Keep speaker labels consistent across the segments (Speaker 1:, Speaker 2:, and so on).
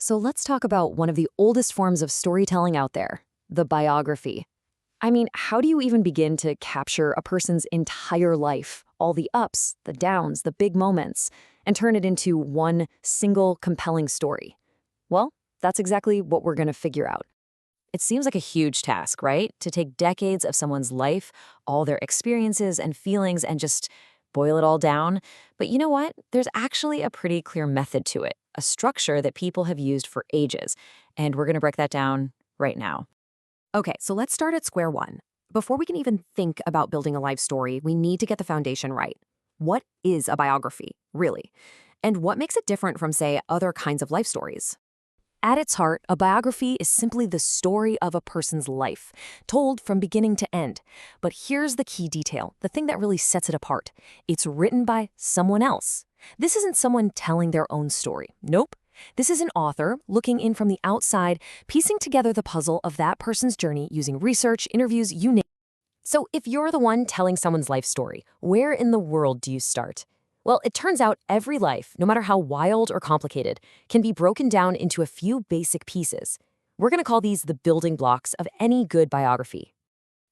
Speaker 1: So let's talk about one of the oldest forms of storytelling out there, the biography. I mean, how do you even begin to capture a person's entire life, all the ups, the downs, the big moments, and turn it into one single compelling story? Well, that's exactly what we're going to figure out. It seems like a huge task, right? To take decades of someone's life, all their experiences and feelings, and just boil it all down. But you know what? There's actually a pretty clear method to it, a structure that people have used for ages. And we're going to break that down right now.
Speaker 2: Okay, so let's start at square one. Before we can even think about building a life story, we need to get the foundation right. What is a biography, really? And what makes it different from, say, other kinds of life stories? At its heart, a biography is simply the story of a person's life, told from beginning to end. But here's the key detail, the thing that really sets it apart. It's written by someone else. This isn't someone telling their own story. Nope. This is an author looking in from the outside, piecing together the puzzle of that person's journey using research, interviews, you name it. So if you're the one telling someone's life story, where in the world do you start? Well, it turns out every life, no matter how wild or complicated, can be broken down into a few basic pieces. We're going to call these the building blocks of any good biography.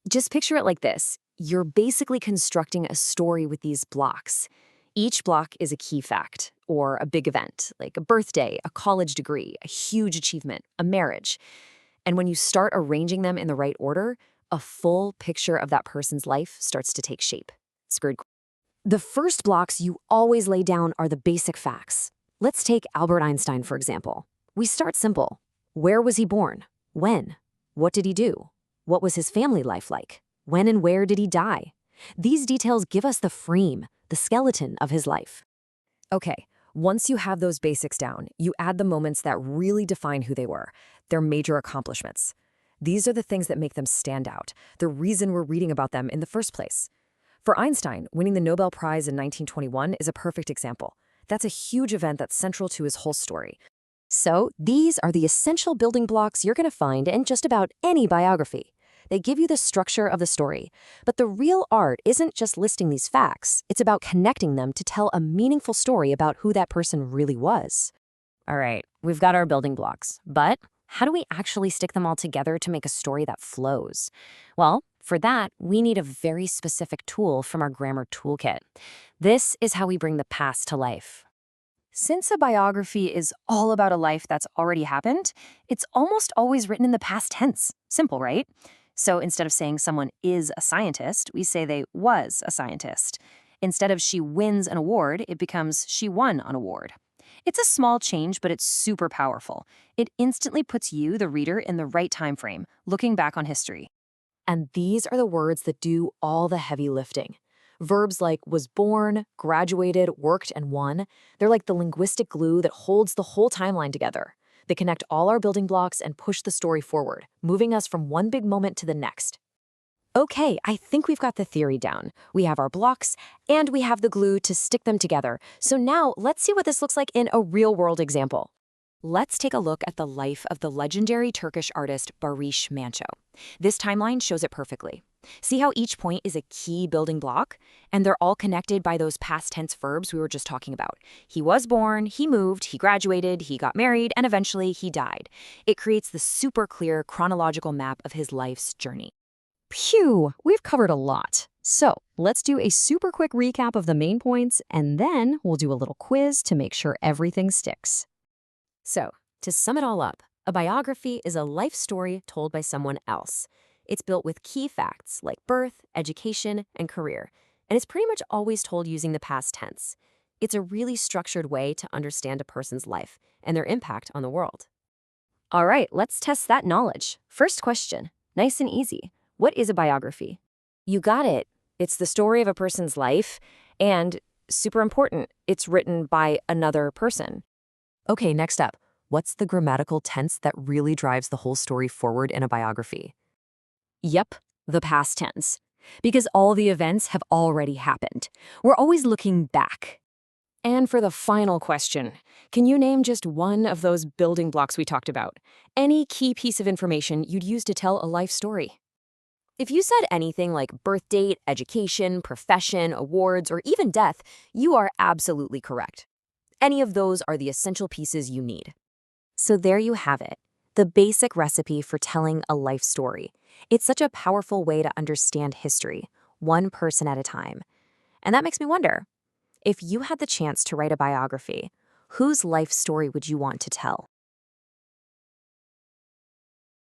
Speaker 2: Just picture it like this. You're basically constructing a story with these blocks. Each block is a key fact, or a big event, like a birthday, a college degree, a huge achievement, a marriage. And when you start arranging them in the right order, a full picture of that person's life starts to take shape. Screwed. The first blocks you always lay down are the basic facts. Let's take Albert Einstein, for example. We start simple. Where was he born? When? What did he do? What was his family life like? When and where did he die? These details give us the frame, the skeleton of his life. Okay, once you have those basics down, you add the moments that really define who they were, their major accomplishments. These are the things that make them stand out, the reason we're reading about them in the first place. For Einstein, winning the Nobel Prize in 1921 is a perfect example. That's a huge event that's central to his whole story. So, these are the essential building blocks you're going to find in just about any biography. They give you the structure of the story. But the real art isn't just listing these facts. It's about connecting them to tell a meaningful story about who that person really was. All right, we've got our building blocks. But how do we actually stick them all together to make a story that flows? Well, for that, we need a very specific tool from our grammar toolkit. This is how we bring the past to life. Since a biography is all about a life that's already happened, it's almost always written in the past tense. Simple, right? So instead of saying someone is a scientist, we say they was a scientist. Instead of she wins an award, it becomes she won an award. It's a small change, but it's super powerful. It instantly puts you, the reader, in the right time frame, looking back on history. And these are the words that do all the heavy lifting. Verbs like was born, graduated, worked, and won, they're like the linguistic glue that holds the whole timeline together. They connect all our building blocks and push the story forward, moving us from one big moment to the next. Okay, I think we've got the theory down. We have our blocks, and we have the glue to stick them together. So now let's see what this looks like in a real-world example. Let's take a look at the life of the legendary Turkish artist Barış Manço. This timeline shows it perfectly. See how each point is a key building block? And they're all connected by those past tense verbs we were just talking about. He was born, he moved, he graduated, he got married, and eventually he died. It creates the super clear chronological map of his life's journey. Phew, we've covered a lot. So let's do a super quick recap of the main points, and then we'll do a little quiz to make sure everything sticks. So, to sum it all up, a biography is a life story told by someone else. It's built with key facts like birth, education, and career, and it's pretty much always told using the past tense. It's a really structured way to understand a person's life and their impact on the world. All right, let's test that knowledge. First question, nice and easy. What is a biography? You got it. It's the story of a person's life, and super important, it's written by another person. Okay, next up, what's the grammatical tense that really drives the whole story forward in a biography? Yep, the past tense. Because all the events have already happened. We're always looking back. And for the final question, can you name just one of those building blocks we talked about? Any key piece of information you'd use to tell a life story? If you said anything like birth date, education, profession, awards, or even death, you are absolutely correct. Any of those are the essential pieces you need. So there you have it, the basic recipe for telling a life story. It's such a powerful way to understand history, one person at a time. And that makes me wonder, if you had the chance to write a biography, whose life story would you want to tell?